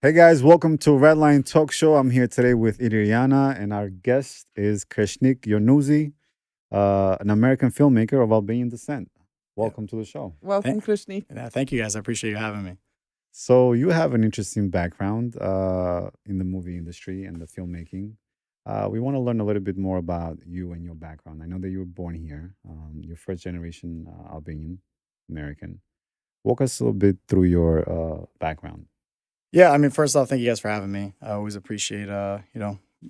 Hey guys, welcome to Redline Talk Show. I'm here today with Iriana, and our guest is Kreshnik Jonuzi, an American filmmaker of Albanian descent. Welcome to the show. Welcome, Kreshnik. Thank you, guys. I appreciate you having me. So you have an interesting background in the movie industry and the filmmaking. We want to learn a little bit more about you and your background. I know that you were born here. You're first generation Albanian American. Walk us a little bit through your background. Yeah, I mean, first off, thank you guys for having me. I always appreciate,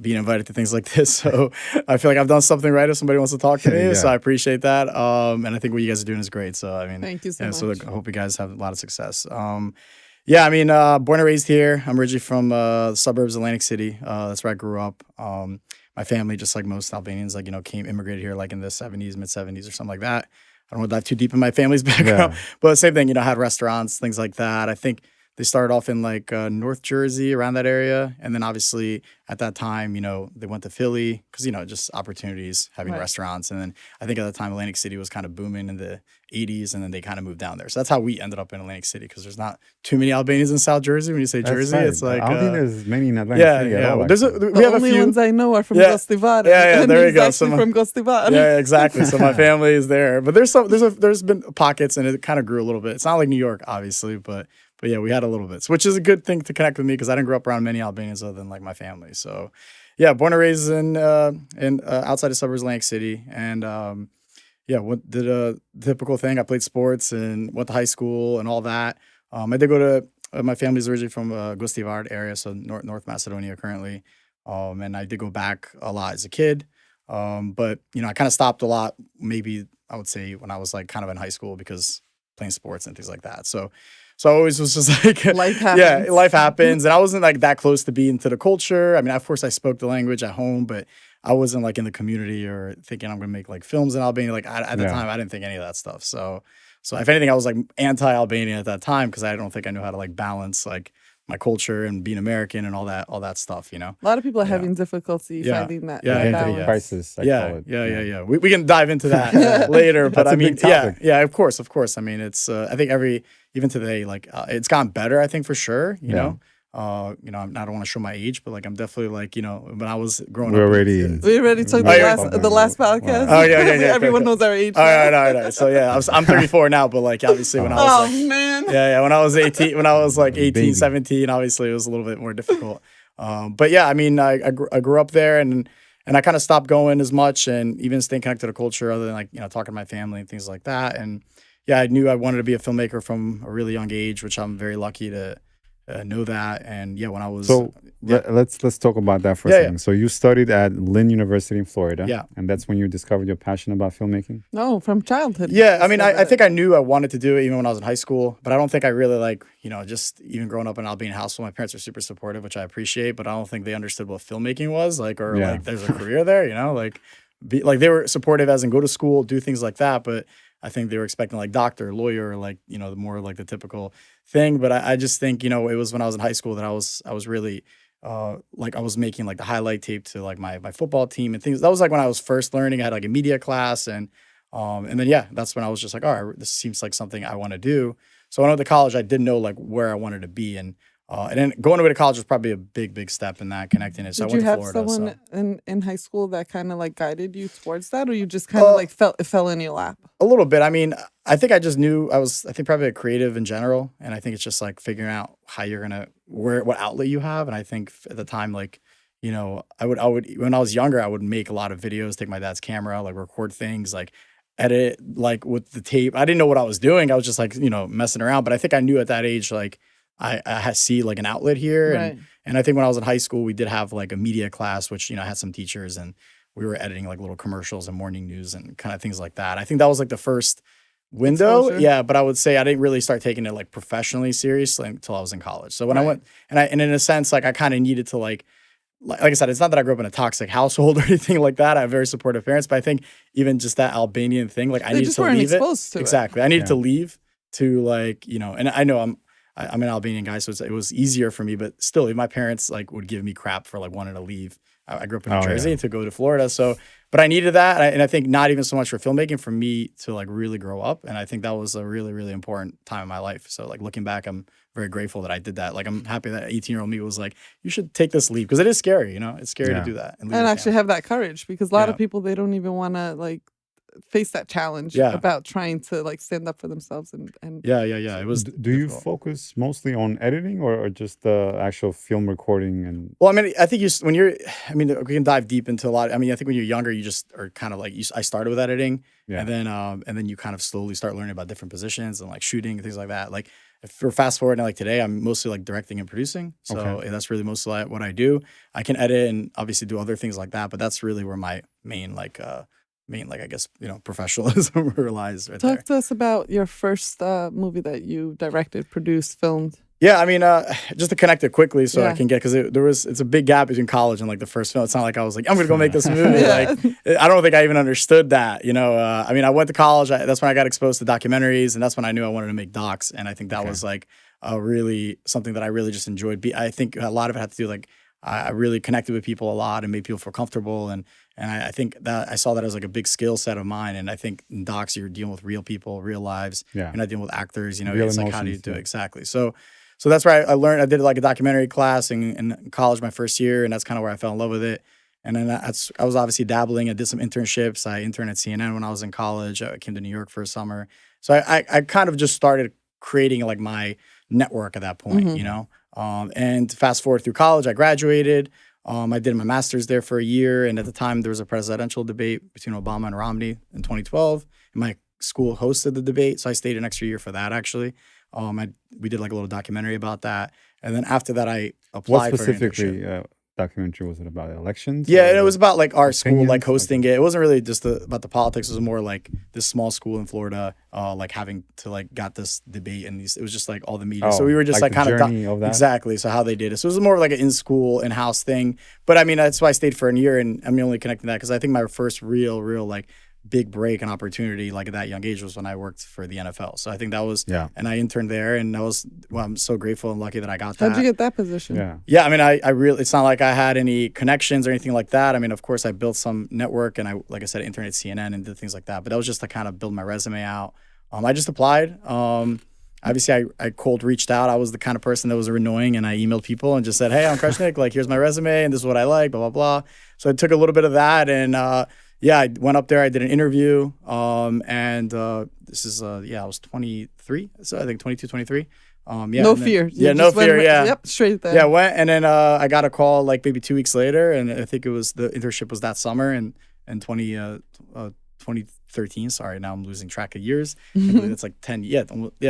being invited to things like this. So I feel like I've done something right if somebody wants to talk to me. Yeah. So I appreciate that. And I think what you guys are doing is great. So, I mean, Thank you so much. So I hope you guys have a lot of success. Born and raised here. I'm originally from the suburbs of Atlantic City. That's where I grew up. My family, just like most Albanians, immigrated here like in the 70s, mid 70s or something like that. I don't want to dive too deep in my family's background, but same thing, had restaurants, things like that. I think they started off in North Jersey, around that area. And then obviously at that time, they went to Philly because, just opportunities, having restaurants. And then I think at the time Atlantic City was kind of booming in the 80s, and then they kind of moved down there. So that's how we ended up in Atlantic City, because there's not too many Albanians in South Jersey. When you say Jersey, right. it's like... I don't think there's many in Atlantic City at all. We have a only few. ones I know are from Gostivar. Yeah, there you go. He's actually from Gostivar. Yeah, exactly. So my family is there. But there's been pockets, and it kind of grew a little bit. It's not like New York, obviously, but yeah, we had a little bit, which is a good thing to connect with me, because I didn't grow up around many Albanians other than my family. So, yeah, born and raised in outside the suburbs of Atlantic City, and did a typical thing. I played sports and went to high school and all that. I did go to my family's originally from Gostivar area, so North Macedonia currently, and I did go back a lot as a kid. But I kind of stopped a lot. Maybe I would say when I was kind of in high school, because playing sports and things like that. So I always was just life happens. Yeah, life happens. And I wasn't that close to be into the culture. I mean, of course I spoke the language at home, but I wasn't in the community or thinking I'm going to make films in Albania. At the time, I didn't think any of that stuff. So if anything, I was anti-Albanian at that time, because I don't think I knew how to balance my culture and being American and all that stuff, A lot of people are having difficulty finding that balance. Crisis, I call it. We can dive into that later, but I mean, of course. I mean, it's I think even today, it's gotten better, I think, for sure. You know, I don't want to show my age, but I'm definitely when I was growing up. We already took the last podcast. Oh yeah. Everyone knows our age. All right. So yeah, I'm 34 now, but obviously when I was when I was 18, 17, obviously it was a little bit more difficult. But yeah, I mean, I grew up there, and I kind of stopped going as much, and even staying connected to culture, other than talking to my family and things like that. And yeah, I knew I wanted to be a filmmaker from a really young age, which I'm very lucky to know that. And yeah, when I was let's talk about that for a second. So you studied at Lynn University in Florida, and that's when you discovered your passion about filmmaking. No, from childhood. Yeah, I mean, I think I knew I wanted to do it even when I was in high school, but I don't think I really just even growing up in an Albanian household. My parents are super supportive, which I appreciate, but I don't think they understood what filmmaking was there's a career there. They were supportive as in go to school, do things like that, but I think they were expecting doctor, lawyer, the more the typical thing. But I just think, it was when I was in high school that I was really I was making the highlight tape to my football team and things. That was when I was first learning. I had a media class, and then that's when I was just all right, this seems like something I want to do. So when I went to college, I didn't know where I wanted to be, and then going away to college was probably a big step in that, connecting it. So Did I went you to have Florida. someone in high school that kind of guided you towards that, or you just kind of it fell in your lap? A little bit. I mean, I think I just knew I think probably a creative in general, and I think it's just figuring out how you're gonna what outlet you have. And I think at the time, I would when I was younger, I would make a lot of videos, take my dad's camera, record things, edit with the tape. I didn't know what I was doing. I was just messing around. But I think I knew at that age I had see an outlet here. Right. And I think when I was in high school, we did have a media class, which, I had some teachers, and we were editing little commercials and morning news and kind of things like that. I think that was the first window. Exposure. Yeah. But I would say I didn't really start taking it professionally seriously until I was in college. So when I went, and in a sense, I kind of needed to like I said, it's not that I grew up in a toxic household or anything like that. I have very supportive parents, but I think even just that Albanian thing, I needed to leave it. Exactly. I needed to leave to and I know I'm an Albanian guy, so it was easier for me, but still, my parents would give me crap for wanting to leave. I grew up in New Jersey to go to Florida, so but I needed that, and I think not even so much for filmmaking, for me to like really grow up, and I think that was a really, really important time in my life. So like looking back, I'm very grateful that I did that. Like I'm happy that 18-year-old me was like, you should take this leap, because it is scary, you know, it's scary to do that and actually have that courage, because a lot of people, they don't even want to like face that challenge about trying to like stand up for themselves and it was do you focus mostly on editing or just the actual film recording? And well, I mean, I think we can dive deep into a lot. I mean, I think when you're younger, you just are kind of like I started with editing, and then you kind of slowly start learning about different positions and like shooting and things like that. Like if we're fast forward, like today, I'm mostly like directing and producing, so that's really mostly what I do. I can edit and obviously do other things like that, but that's really where my main I guess, you know, professionalism relies right there. Talk to us about your first movie that you directed, produced, filmed. Yeah, I mean, just to connect it quickly so I can get, because it's a big gap between college and like the first film. It's not like I was like, I'm gonna go make this movie. Like, I don't think I even understood that, you know. I mean, I went to college. That's when I got exposed to documentaries, and that's when I knew I wanted to make docs. And I think that was like really something that I really just enjoyed. I think a lot of it had to do like I really connected with people a lot and made people feel comfortable, and I think that I saw that as like a big skill set of mine. And I think in docs, you're dealing with real people, real lives. You're not dealing with actors, you know. Real it's like, how do you do it? Exactly. So that's where I learned. I did like a documentary class in college my first year, and that's kind of where I fell in love with it. And then I was obviously dabbling. I did some internships. I interned at CNN when I was in college. I came to New York for a summer. So I kind of just started creating like my network at that point, you know. And fast forward through college, I graduated. I did my master's there for a year, and at the time there was a presidential debate between Obama and Romney in 2012. And my school hosted the debate, so I stayed an extra year for that. Actually, we did like a little documentary about that, and then after that, I applied. What specifically documentary was it about? Elections? Yeah, it was about like our school like hosting it. It wasn't really just about the politics. It was more like this small school in Florida, like having to like got this debate, and it was just like all the media. So we were just like kind of exactly. So how they did it. So it was more of like an in-school, in-house thing. But I mean, that's why I stayed for a year, and I'm only connecting that because I think my first real like big break and opportunity like at that young age was when I worked for the NFL. So I think that was and I interned there, and I'm so grateful and lucky that I got that. How'd you get that position? Yeah, I mean, I really, it's not like I had any connections or anything like that. I mean, of course I built some network, and I, like I said, interned at CNN and did things like that, but that was just to kind of build my resume out. I just applied. Obviously I cold reached out. I was the kind of person that was annoying, and I emailed people and just said, hey, I'm Kreshnik, like here's my resume and this is what I like, blah, blah, blah. So I took a little bit of that, and I went up there. I did an interview, and this is I was 23, so I think 22, 23. No fear. No fear. Yep, straight there. Yeah, went, and then I got a call like maybe 2 weeks later, and I think it was the internship was that summer in 2013. Sorry, now I'm losing track of years. It's like 10.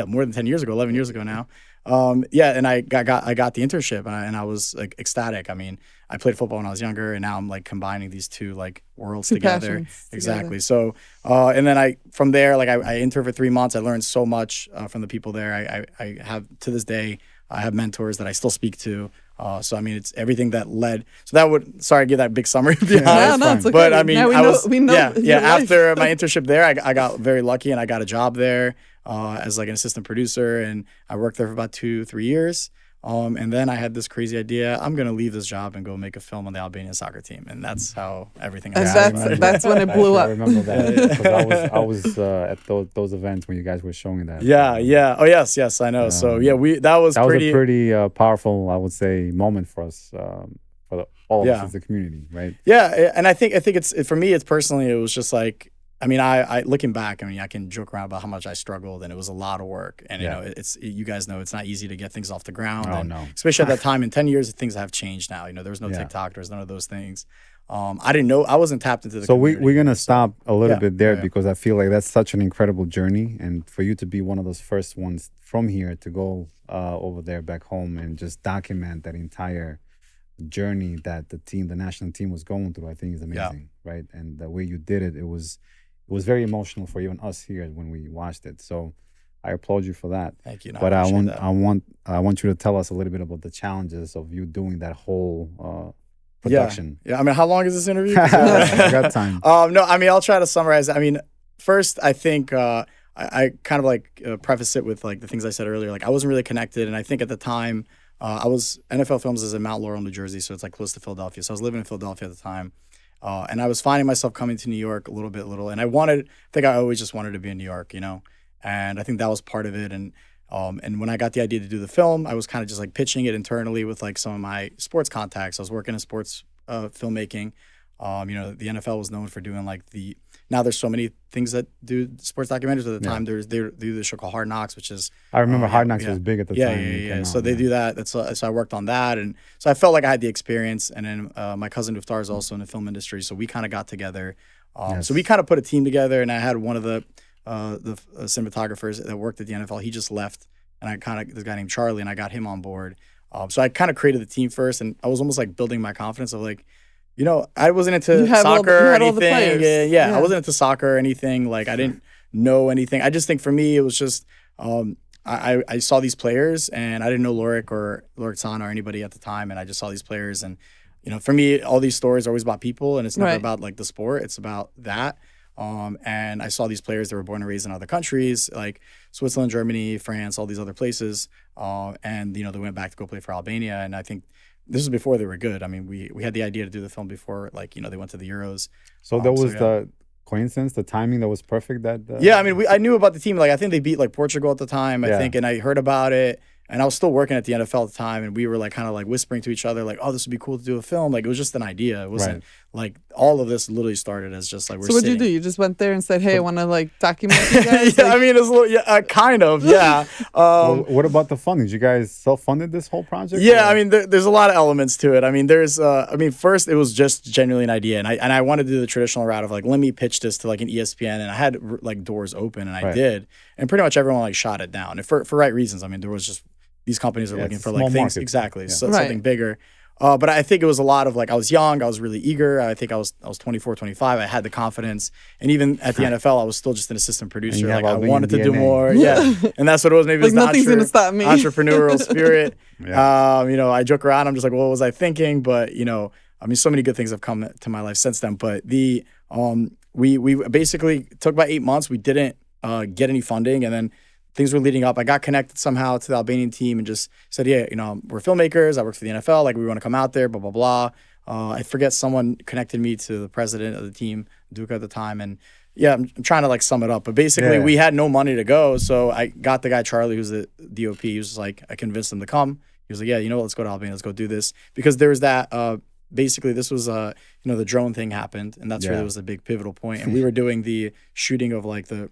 More than 10 years ago, 11 years ago now. And I got the internship, and I was like ecstatic. I mean, I played football when I was younger, and now I'm like combining these two like worlds together. Exactly. So, and then from there, like I interned for 3 months. I learned so much from the people there. I have to this day, I have mentors that I still speak to. So I mean, it's everything that led. So that would give that big summary. It's okay. But I mean, we know After my internship there, I got very lucky, and I got a job there as like an assistant producer, and I worked there for about 2-3 years. And then I had this crazy idea. I'm gonna leave this job and go make a film on the Albanian soccer team, and that's how everything. That's when it blew up. I remember that because I was at those events when you guys were showing that. Yeah. Oh yes, I know. So that was a pretty powerful, I would say, moment for us, for all of us as a community, right? Yeah, and I think it's for me. It's personally, it was just like. I mean, I looking back, I mean, I can joke around about how much I struggled, and it was a lot of work. And you know, you guys know it's not easy to get things off the ground. Oh, no. Especially at that time. In 10 years, things have changed now. You know, there was no TikTok, there was none of those things. I didn't know. I wasn't tapped into the. So we're gonna stop a little bit there because I feel like that's such an incredible journey, and for you to be one of those first ones from here to go over there back home and just document that entire journey that the national team was going through, I think is amazing, right? And the way you did it, it was very emotional for even us here when we watched it. So I applaud you for that. Thank you. But I want you to tell us a little bit about the challenges of you doing that whole production. Yeah. I mean, how long is this interview? I got time. No, I mean, I'll try to summarize. I mean, first, I think I kind of like preface it with like the things I said earlier. Like I wasn't really connected, and I think at the time NFL Films is in Mount Laurel, New Jersey, so it's like close to Philadelphia. So I was living in Philadelphia at the time. And I was finding myself coming to New York a little, and I think I always just wanted to be in New York, you know, and I think that was part of it. And when I got the idea to do the film, I was kind of just like pitching it internally with like some of my sports contacts. I was working in sports filmmaking. You know, the NFL was known for doing like now there's so many things that do sports documentaries. At the time, they do the show called Hard Knocks, which is I remember Hard Knocks was big at the time. Yeah. So they do that. So I worked on that, and so I felt like I had the experience. And then my cousin Duftar is also in the film industry, so we kind of got together. So we kind of put a team together, and I had one of the cinematographers that worked at the NFL. He just left, and this guy named Charlie, and I got him on board. So I kind of created the team first, and I was almost like building my confidence of like, you know, I wasn't into soccer or anything. Yeah, I wasn't into soccer or anything. Like, I didn't know anything. I just think for me, it was just, I saw these players, and I didn't know Lorik Sana or anybody at the time. And I just saw these players. And, you know, for me, all these stories are always about people, and it's never about like the sport. It's about that. And I saw these players that were born and raised in other countries, like Switzerland, Germany, France, all these other places. And, you know, they went back to go play for Albania. And I think this was before they were good. I mean, we had the idea to do the film before, like, you know, they went to the Euros. So that was the coincidence, the timing that was perfect. Yeah, I mean, I knew about the team. Like, I think they beat like Portugal at the time, I think, and I heard about it. And I was still working at the NFL at the time, and we were like kind of like whispering to each other, like, "Oh, this would be cool to do a film." Like, it was just an idea. It wasn't like all of this literally started as just like we're. So what did you do? You just went there and said, "Hey, I want to like document you guys." I mean, it's a little, kind of, yeah. Well, what about the funding? Did you guys self-funded this whole project? Yeah, or? I mean, there's a lot of elements to it. I mean, first it was just genuinely an idea, and I wanted to do the traditional route of like, let me pitch this to like an ESPN, and I had like doors open, and I did, and pretty much everyone like shot it down, and for right reasons. I mean, there was just. These companies are looking for like things market. Exactly, something bigger. But I think it was a lot of like, I was young, I was really eager. I think I was 24, 25. I had the confidence, and even at the NFL, I was still just an assistant producer. Like, I wanted to do more. Yeah, and that's what it was. Maybe like nothing's gonna stop me. Entrepreneurial spirit. You know, I joke around. I'm just like, what was I thinking? But you know, I mean, so many good things have come to my life since then. But we basically took about 8 months. We didn't get any funding, and then. Things were leading up. I got connected somehow to the Albanian team and just said, yeah, you know, we're filmmakers. I work for the NFL. Like, we want to come out there, blah, blah, blah. I forget, someone connected me to the president of the team, Duca at the time. And yeah, I'm trying to like sum it up. But basically, we had no money to go. So I got the guy, Charlie, who's the DOP. He was like, I convinced him to come. He was like, yeah, you know what, let's go to Albania. Let's go do this. Because there was that, basically, this was, you know, the drone thing happened. And that's really was the big pivotal point. And we were doing the shooting of like the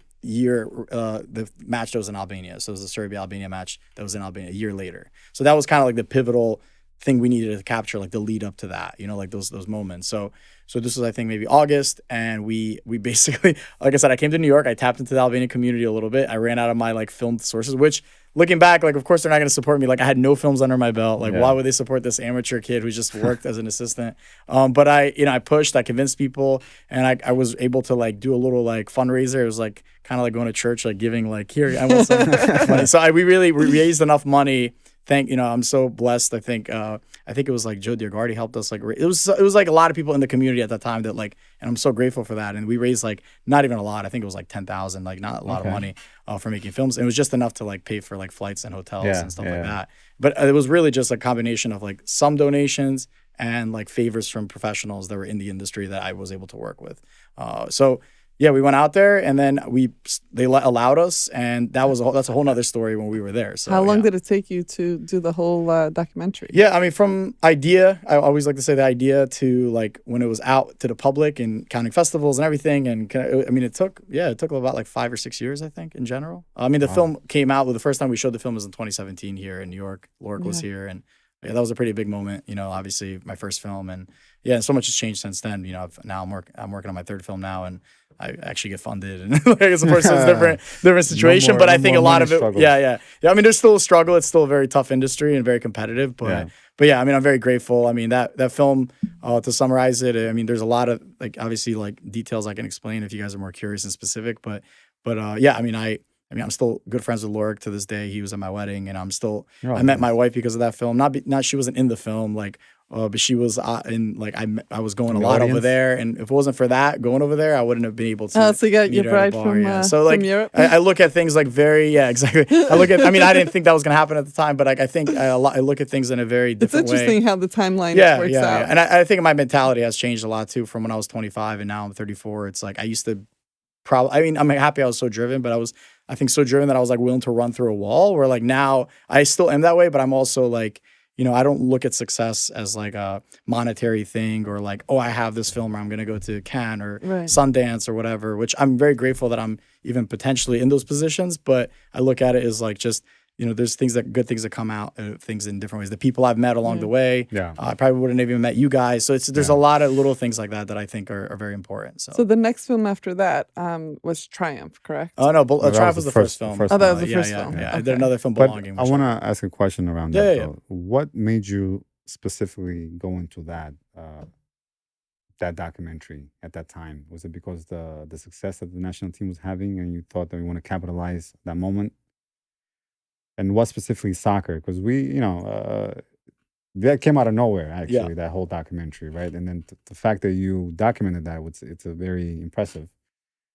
match that was in Albania. So it was the Serbia-Albania match that was in Albania a year later. So that was kind of like the pivotal thing we needed to capture, like the lead up to that, you know, like those moments. So this was, I think, maybe August, and we basically, like I said, I came to New York. I tapped into the Albanian community a little bit. I ran out of my like film sources, which looking back, like, of course they're not going to support me. Like, I had no films under my belt. Like, why would they support this amateur kid who just worked as an assistant? But I pushed, I convinced people, and I was able to like do a little like fundraiser. It was like kind of like going to church, like giving like, here, I want some money. So we raised enough money. I'm so blessed. I think it was like Joe Diagardi helped us. Like, it was like a lot of people in the community at that time that like, and I'm so grateful for that. And we raised like not even a lot. I think it was like 10,000, like not a lot of money for making films. And it was just enough to like pay for like flights and hotels and stuff like that. But it was really just a combination of like some donations and like favors from professionals that were in the industry that I was able to work with. Yeah, we went out there, and then they allowed us, and that's a whole nother story when we were there. So how long did it take you to do the whole documentary? Yeah, I mean, from idea, I always like to say the idea to like when it was out to the public and counting festivals and everything. And I mean, it took about like 5 or 6 years, I think, in general. I mean, the film came out. The first time we showed the film was in 2017 here in New York. Lorik was here, and yeah, that was a pretty big moment. You know, obviously my first film, and yeah, so much has changed since then. You know, I'm working on my third film now, and I actually get funded, and like, it's of course it's a different situation. But I think a lot of it, struggles. Yeah. I mean, there's still a struggle. It's still a very tough industry and very competitive. But yeah, I mean, I'm very grateful. I mean, that film, to summarize it, I mean, there's a lot of like obviously like details I can explain if you guys are more curious and specific. But yeah, I mean, I'm still good friends with Lorik to this day. He was at my wedding, and I met my wife because of that film. Not she wasn't in the film. Like but she was in like I was going a lot over there, and if it wasn't for that going over there, I wouldn't have been able to. So you got your bride from so like from Europe. I look at things like exactly. I mean, I didn't think that was gonna happen at the time, but like I think I look at things in a very different way. It's interesting how the timeline works out. And I think my mentality has changed a lot too from when I was 25 and now I'm 34. It's like I used to. I mean, I'm happy I was so driven, but I think so driven that I was like willing to run through a wall where like now I still am that way, but I'm also like, I don't look at success as like a monetary thing or like, oh, I have this film where I'm going to go to Cannes or Sundance or whatever, which I'm very grateful that I'm even potentially in those positions. But I look at it as like just, there's good things that come out of things in different ways. The people I've met along the way, I probably wouldn't have even met you guys. So there's a lot of little things like that I think are very important. So the next film after that was Triumph, correct? Oh, no, Triumph was the first film. That was the first film. Yeah. I did another film, Belonging. I want to ask a question around that, though. What made you specifically go into that documentary at that time? Was it because the success that the national team was having and you thought that you want to capitalize that moment? And what specifically soccer? Because that came out of nowhere, actually, that whole documentary, right? And then the fact that you documented that, it's a very impressive.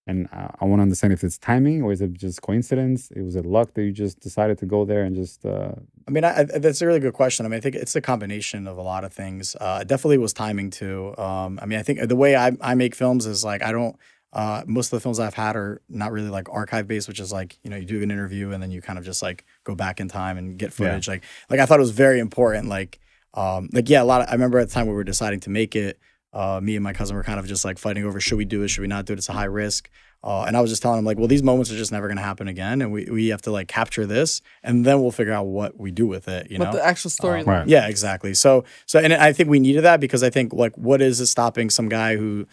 And I want to understand if it's timing or is it just coincidence? Was it luck that you just decided to go there and just... I mean, that's a really good question. I mean, I think it's a combination of a lot of things. It definitely was timing too. I mean, I think the way I make films is like, I don't... most of the films I've had are not really like archive based, which is like, you do an interview and then you kind of just like go back in time and get footage. Like I thought it was very important. I remember at the time we were deciding to make it, me and my cousin were kind of just like fighting over, should we do it? Should we not do it? It's a high risk. And I was just telling him like, well, these moments are just never going to happen again. And we have to like capture this and then we'll figure out what we do with it, But the actual story. Yeah, exactly. So, and I think we needed that because I think like, what is it stopping some guy who,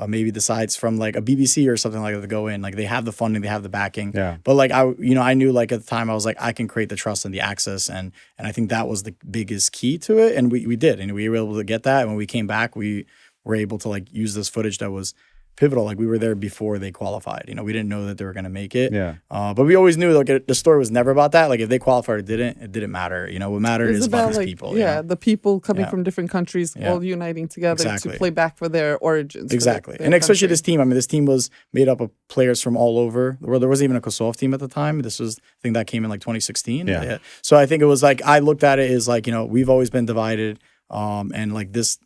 maybe decides from like a BBC or something like that to go in, like they have the funding, they have the backing. Yeah. But like I knew like at the time I was like I can create the trust and the access, and I think that was the biggest key to it, and we did, and we were able to get that. And when we came back, we were able to like use this footage that was pivotal. Like we were there before they qualified. We didn't know that they were going to make it. Yeah. But we always knew like the story was never about that. Like if they qualified or didn't, it didn't matter. What mattered is about these like, people. The people coming from different countries all uniting together to play back for their origins. Exactly. Their and especially country. this team. I mean, this team was made up of players from all over the world. There wasn't even a Kosovo team at the time. This was, I think that came in like 2016. Yeah. So I think it was like, I looked at it as like, we've always been divided. And like this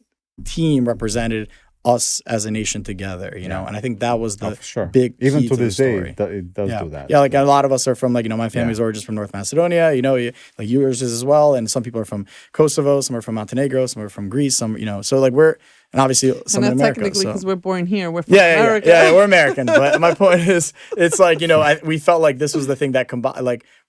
team represented us as a nation together, and I think that was the big key even to this day story. It does do that. Yeah, like a lot of us are from like my family's origins from North Macedonia, like yours is as well, and some people are from Kosovo, some are from Montenegro, some are from Greece, some so like and obviously some in America. Technically, because we're born here, we're from America. Yeah, we're American. But my point is, it's like we felt like this was the thing that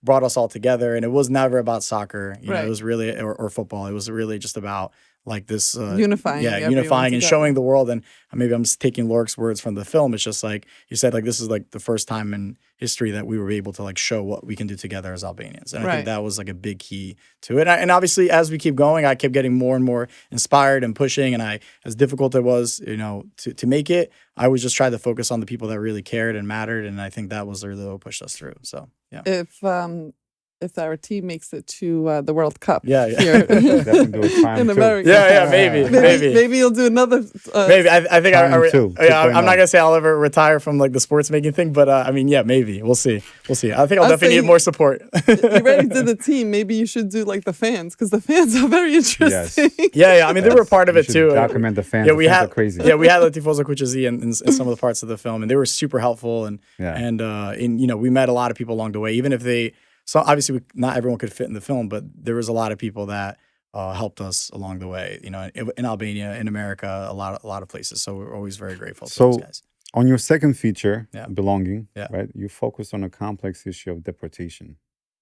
brought us all together, and it was never about soccer. It was really or football. It was really just about like this unifying and showing the world. And maybe I'm just taking Lork's words from the film. It's just like you said, like this is like the first time in history that we were able to like show what we can do together as Albanians. And I think that was like a big key to it. And obviously as we keep going, I kept getting more and more inspired and pushing. And as difficult it was, to make it, I was just trying to focus on the people that really cared and mattered. And I think that was really what pushed us through. So yeah. If our team makes it to the World Cup here in America. Maybe you'll do another. Maybe I think I'm not gonna say I'll ever retire from like the sports making thing, but I mean, maybe we'll see. I think I'll definitely need more support. You already did the team. Maybe you should do like the fans because the fans are very interesting. Yes. I mean, they were a part of it too. Document the fans. We had crazy. We had Latifosa Kuchazi in some of the parts of the film, and they were super helpful. And we met a lot of people along the way, even if they. So obviously, not everyone could fit in the film, but there was a lot of people that helped us along the way. In Albania, in America, a lot of places. So we're always very grateful to those guys. On your second feature, Belonging, right? You focused on a complex issue of deportation.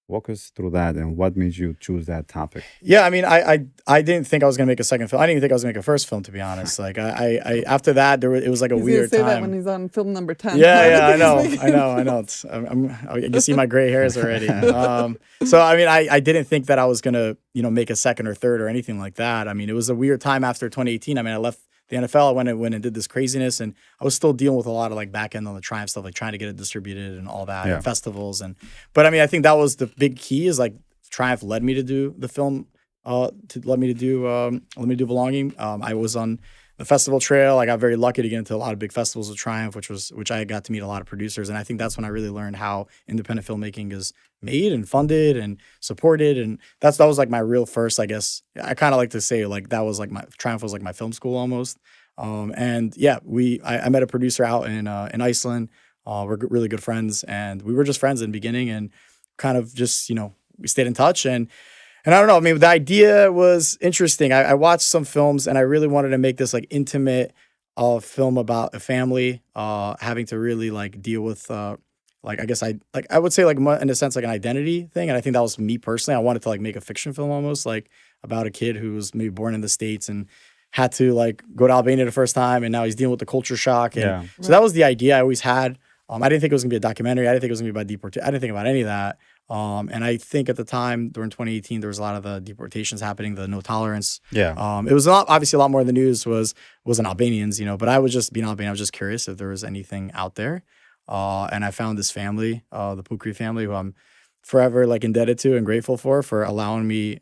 Walk us through that and what made you choose that topic? Yeah, I mean, I didn't think I was gonna make a second film. I didn't even think I was gonna make a first film, to be honest. Like I after that, it was like a weird time. He's gonna say that when he's on film number 10. Yeah, I know. I can see my gray hairs already. So I mean, I didn't think that I was gonna make a second or third or anything like that. I mean, it was a weird time after 2018. I mean, I left the NFL. I went and did this craziness, and I was still dealing with a lot of like back end on the Triumph stuff, like trying to get it distributed and all that, and festivals. But I mean, I think that was the big key is like Triumph led me to do the film to let me do Belonging. I was on the festival trail. I got very lucky to get into a lot of big festivals with Triumph, which I got to meet a lot of producers, and I think that's when I really learned how independent filmmaking is made and funded and supported, and that was like my real first, I guess. I kind of like to say like that was like my Triumph was like my film school almost. And yeah, I met a producer out in Iceland. We're really good friends, and we were just friends in the beginning, and kind of just we stayed in touch, and I don't know. I mean, the idea was interesting. I watched some films, and I really wanted to make this like intimate film about a family having to really like deal with like I guess I would say like in a sense like an identity thing, and I think that was me personally. I wanted to like make a fiction film almost like about a kid who was maybe born in the States and had to like go to Albania the first time, and now he's dealing with the culture shock. And so that was the idea I always had. I didn't think it was gonna be a documentary. I didn't think it was gonna be about deportation. I didn't think about any of that. And I think at the time during 2018, there was a lot of the deportations happening, the no tolerance. Yeah. It was obviously a lot more in the news wasn't Albanians, but I was just being Albanian. I was just curious if there was anything out there. And I found this family, the Pukri family, who I'm forever like indebted to and grateful for allowing me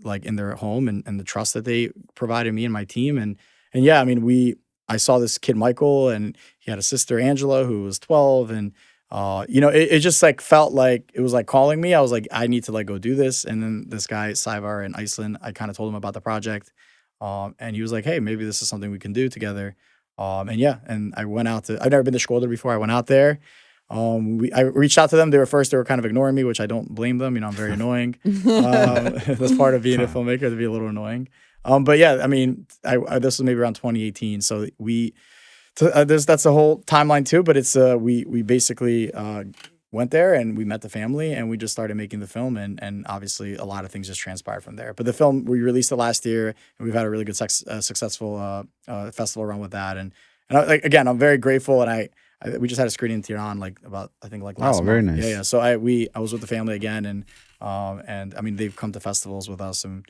like in their home and the trust that they provided me and my team. And yeah, I mean, I saw this kid, Michael, and he had a sister, Angela, who was 12. And, it just like felt like it was like calling me. I was like, I need to like go do this. And then this guy, Saivar in Iceland, I kind of told him about the project. And he was like, hey, maybe this is something we can do together. And yeah, and I went out I've never been to Skolder before. I went out there. I reached out to them. They were kind of ignoring me, which I don't blame them. I'm very annoying. That's part of being a filmmaker, to be a little annoying. But yeah, I mean, this was maybe around 2018. So that's a whole timeline too. But it's we basically went there and we met the family and we just started making the film, and obviously a lot of things just transpired from there. But the film, we released it last year, and we've had a really good successful festival run with that. And again, I'm very grateful, and we just had a screening in Tehran last month. Very nice. Yeah. So I was with the family again, and I mean they've come to festivals with us, and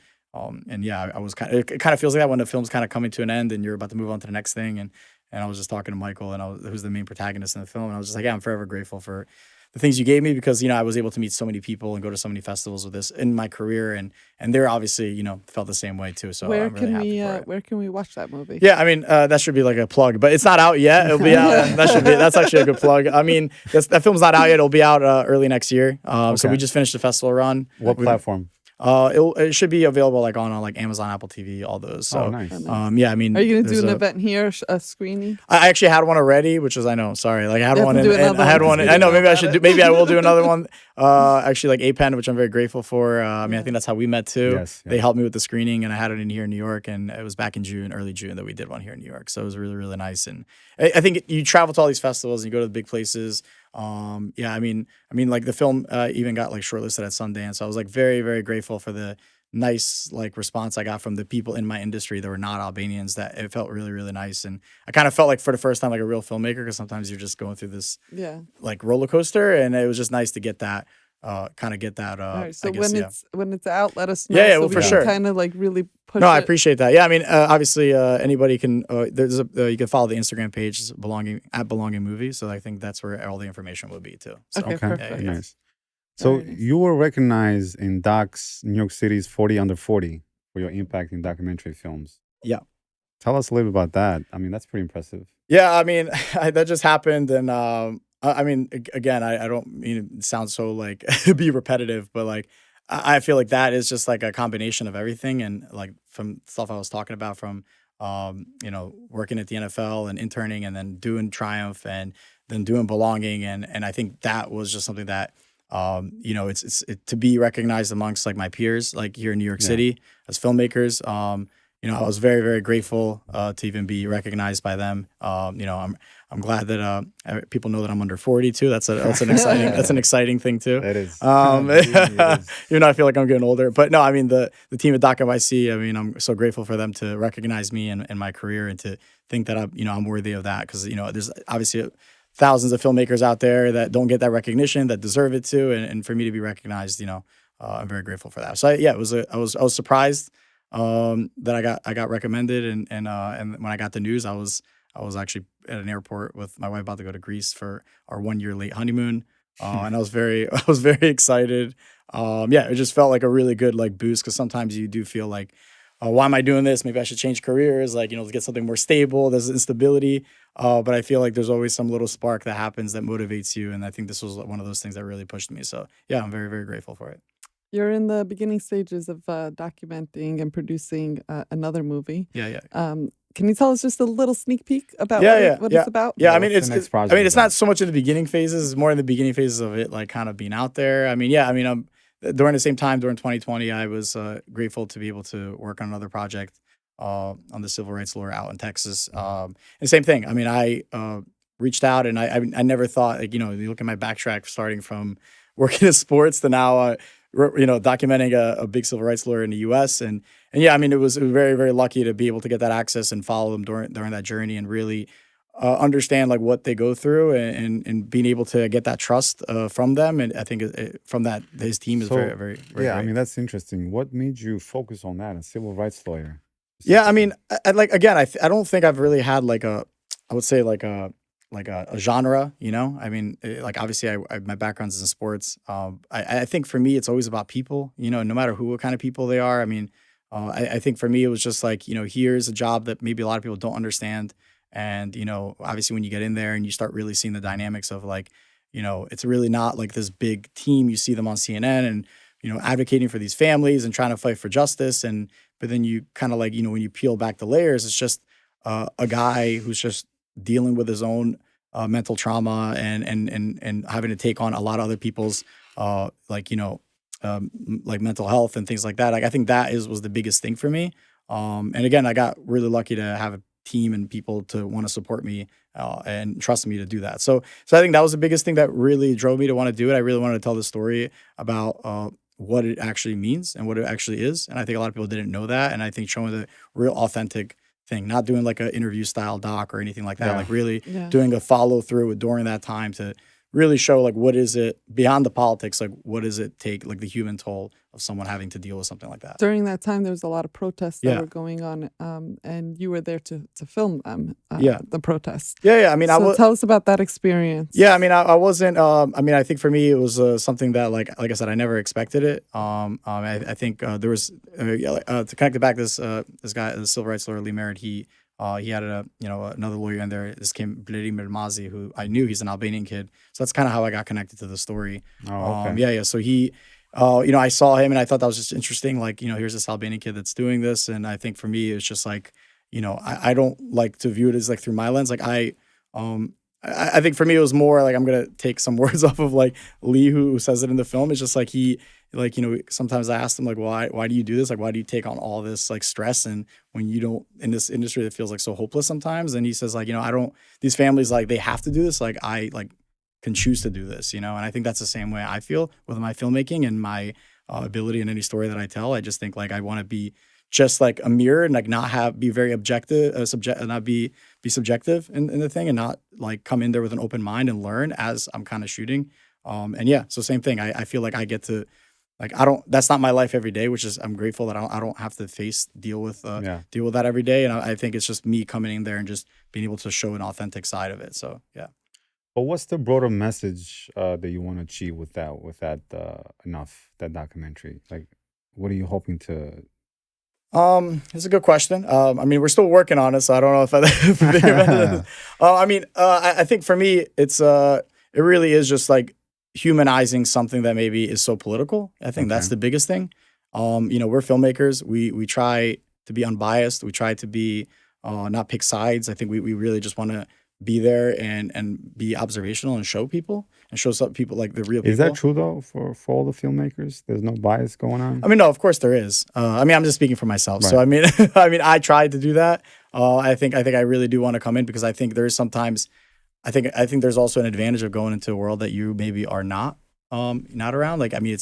yeah, it kind of feels like that when the film's kind of coming to an end and you're about to move on to the next thing. And I was just talking to Michael, who's the main protagonist in the film, and I was just like, yeah, I'm forever grateful for the things you gave me, because I was able to meet so many people and go to so many festivals with this in my career, and they're obviously felt the same way too. So where I'm really happy for it. Where can we watch that movie? Yeah, I mean that should be like a plug, but it's not out yet. It'll be out. That's actually a good plug. I mean that film's not out yet. It'll be out early next year. So we just finished the festival run. What platform? It should be available on like Amazon, Apple TV, all those. So, nice. Yeah, I mean, are you gonna do an event here, a screening? I actually had one already, which is I know I had one, and I had one. I know maybe I should do. Maybe I will do another one. Actually, like APEN, which I'm very grateful for. I mean, I think that's how we met too. Yes, They helped me with the screening, and I had it in here in New York, and it was back in early June, that we did one here in New York. So it was really, really nice. And I think you travel to all these festivals and you go to the big places. Yeah, I mean, like the film even got like shortlisted at Sundance. So I was like very, very grateful for the nice like response I got from the people in my industry that were not Albanians. That it felt really, really nice, and I kind of felt like for the first time like a real filmmaker, because sometimes you're just going through this like roller coaster, and it was just nice to get that all right, so when it's out, let us know. Yeah, so well, we for can sure. Kind of like really push. No, I appreciate that. Yeah, I mean, obviously, anybody can. You can follow the Instagram page, Belonging Movie. So I think that's where all the information will be too. So, okay, perfect. Yeah. Nice. So you were recognized in DOC's New York City's 40 Under 40 for your impact in documentary films. Yeah. Tell us a little bit about that. I mean, that's pretty impressive. Yeah, I mean, that just happened, and I mean, again, I don't mean it sounds so like be repetitive, but like I feel like that is just like a combination of everything, and like from stuff I was talking about, from working at the NFL and interning, and then doing Triumph, and then doing Belonging, and I think that was just something that it's to be recognized amongst like my peers, like here in New York City as filmmakers. I was very, very grateful to even be recognized by them. I'm glad that people know that I'm under 40 too. That's an exciting thing too. It is. Even though I feel like I'm getting older, but no, I mean the team at DOC NYC. I mean, I'm so grateful for them to recognize me and my career, and to think that I'm worthy of that, because there's obviously thousands of filmmakers out there that don't get that recognition, that deserve it too, and for me to be recognized, I'm very grateful for that. So I was surprised that I got recommended, and when I got the news, I was actually at an airport with my wife, about to go to Greece for our 1 year late honeymoon. And I was very I was very excited. Yeah, it just felt like a really good like boost because sometimes you do feel like, why am I doing this? Maybe I should change careers, like, to get something more stable. There's instability. But I feel like there's always some little spark that happens that motivates you. And I think this was one of those things that really pushed me. So yeah, I'm very, very grateful for it. You're in the beginning stages of documenting and producing another movie. Yeah, yeah. Can you tell us just a little sneak peek about what it's about? Yeah, I What's mean, the it's next I mean, project it's about? not so much in the beginning phases. It's more in the beginning phases of it, like kind of being out there. I mean, yeah, I mean, during the same time during 2020, I was grateful to be able to work on another project on the civil rights lawyer out in Texas. And same thing. I mean, I reached out, and I never thought, like, you look at my backtrack starting from working in sports to now, documenting a big civil rights lawyer in the U.S. And yeah, I mean, it was very, very lucky to be able to get that access and follow them during that journey and really understand like what they go through and being able to get that trust from them. And I think from that, his team is So, very, very, very yeah, I great. mean, that's interesting. What made you focus on that, a civil rights lawyer Yeah, I specifically? mean, like again, I don't think I've really had like I would say like a genre, I mean, like obviously my background's in sports. I think for me, it's always about people, no matter what kind of people they are. I mean, I think for me, it was just like, here's a job that maybe a lot of people don't understand. And, obviously when you get in there and you start really seeing the dynamics of like, it's really not like this big team. You see them on CNN and, advocating for these families and trying to fight for justice. But then you kind of like, when you peel back the layers, it's just a guy who's just dealing with his own mental trauma and having to take on a lot of other people's like like mental health and things like that. Like I think that was the biggest thing for me. And again, I got really lucky to have a team and people to want to support me and trust me to do that. So I think that was the biggest thing that really drove me to want to do it. I really wanted to tell the story about what it actually means and what it actually is. And I think a lot of people didn't know that. And I think showing the real authentic thing, not doing like an interview style doc or anything like that, Yeah. like really Yeah. doing a follow through during that time to really show like what is it beyond the politics, like what does it take, like the human toll of someone having to deal with something like that. During that time, there was a lot of protests that Yeah. were going on, and you were there to film them, Yeah. the protests. Yeah. I mean, So tell us about that experience. Yeah, I mean, I wasn't. I mean, I think for me, it was something that, like I said, I never expected it. I think there was to connect it back. This guy, the civil rights lawyer Lee Merritt, he had another lawyer in there. This came Lee Merritt, who I knew he's an Albanian kid. So that's kind of how I got connected to the story. Oh, okay. Yeah. So he, I saw him and I thought that was just interesting. Like, here's this Albanian kid that's doing this, and I think for me, it's just like, I don't like to view it as like through my lens. Like I think for me, it was more like, I'm going to take some words off of like Lee, who says it in the film. It's just like sometimes I asked him like, why do you do this? Like, why do you take on all this like stress? And when you don't, in this industry that feels like so hopeless sometimes. And he says like, these families, like they have to do this. Like I can choose to do this, and I think that's the same way I feel with my filmmaking and my ability in any story that I tell. I just think like I want to be just like a mirror and like not be very objective, not be subjective in the thing, and not like come in there with an open mind and learn as I'm kind of shooting. And yeah, so same thing. I feel like I get to like, that's not my life every day, which is, I'm grateful that I don't have to deal with that every day. And I think it's just me coming in there and just being able to show an authentic side of it. So yeah. But what's the broader message that you want to achieve with that documentary? Like, what are you hoping to? It's a good question. I mean, we're still working on it, so I don't know if I mean, I think for me, it really is just like humanizing something that maybe is so political. I think that's the biggest thing. We're filmmakers. We try to be unbiased. We try to be not pick sides. I think we really just want to be there and be observational and show people and show some people like the real people. Is that true though for all the filmmakers? There's no bias going on? I mean, no, of course there is. I mean, I'm just speaking for myself. Right. So I mean, I tried to do that. I think I really do want to come in because I think there's sometimes, I think there's also an advantage of going into a world that you maybe are not around. Like, I mean,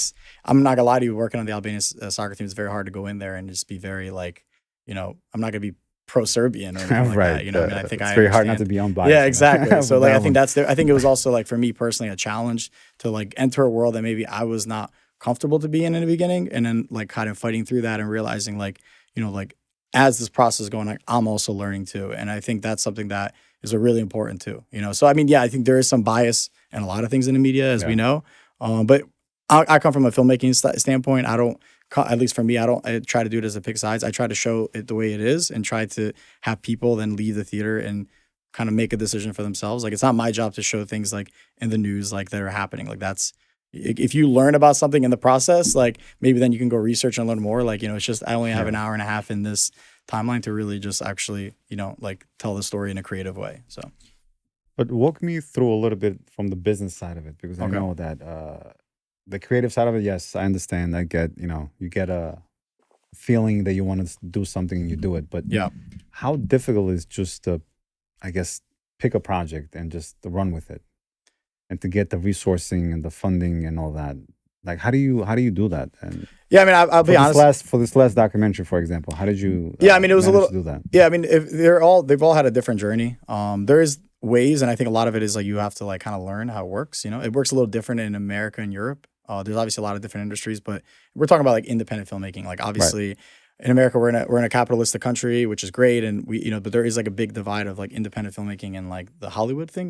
I'm not gonna lie to you, working on the Albanian soccer team, it's very hard to go in there and just be very like, I'm not gonna be pro-Serbian or anything like Right. that. I mean, I think it's I very hard not understand. to be unbiased. Yeah, exactly. So like, I think that's I think it was also like for me personally a challenge to like enter a world that maybe I was not comfortable to be in the beginning, and then like kind of fighting through that and realizing like, like as this process is going, like I'm also learning too. And I think that's something that is a really important too. So I mean, yeah, I think there is some bias in a lot of things in the media, as we know. But I come from a filmmaking standpoint. I don't, at least for me, I try to do it as a pick sides. I try to show it the way it is and try to have people then leave the theater and kind of make a decision for themselves. Like, it's not my job to show things like in the news, like that are happening. Like, that's, if you learn about something in the process, like maybe then you can go research and learn more. Like, it's just, I only have an hour and a half in this timeline to really just actually, like tell the story in a creative way. So. But walk me through a little bit from the business side of it, because I know that the creative side of it, yes, I understand. I get, you get a feeling that you want to do something and you do it. But how difficult is just to, I guess, pick a project and just to run with it and to get the resourcing and the funding and all that? Like, how do you do that? And yeah, I mean, I'll be honest. For this last documentary, for example, how did you? Yeah, I mean, it was a little. Do that? Yeah, I mean, they've all had a different journey. There is ways, and I think a lot of it is like you have to like kind of learn how it works. It works a little different in America and Europe. There's obviously a lot of different industries, but we're talking about like independent filmmaking. Like, obviously, in America, we're in a capitalistic country, which is great, and we but there is like a big divide of like independent filmmaking and like the Hollywood thing.